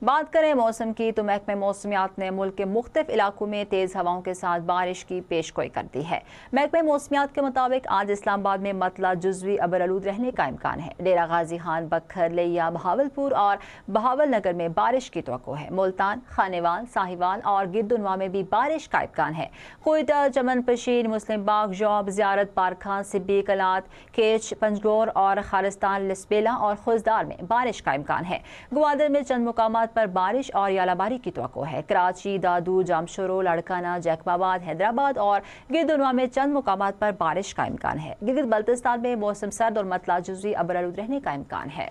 बात करें मौसम की तो महकमे मौसमियात ने मुल्क के मुख्तलिफ इलाकों में तेज़ हवाओं के साथ बारिश की पेशगोई कर दी है। महकमे मौसमियात के मुताबिक आज इस्लामाबाद में मतला जुज़वी अबरआलूद रहने का इम्कान है। डेरा गाजी खान, बखर, लिया, बहावलपुर और बहावल नगर में बारिश की तवक्को है। मुल्तान, खानेवाल, साहिवाल और गिरदुनवा में भी बारिश का इम्कान है। कोयटा, चमन पशीर, मुस्लिम बाग, जॉब, ज़ियारत, पारखान, सिब्बी, कलात, केच, पंजगोर और खालिस्तान, लिस्बेला और खुजदार में बारिश का इम्कान है। ग्वादर में चंद मुकामात पर बारिश और यालाबारी की तवक्को है। कराची, दादू, जामशोरो, लड़काना, जैकबाबाद, हैदराबाद और गिरदुनवा में चंद मुकामात पर बारिश का इम्कान है। गिलगित बल्तिस्तान में मौसम सर्द और मतला जुज़वी अबरआलूद रहने का इम्कान है।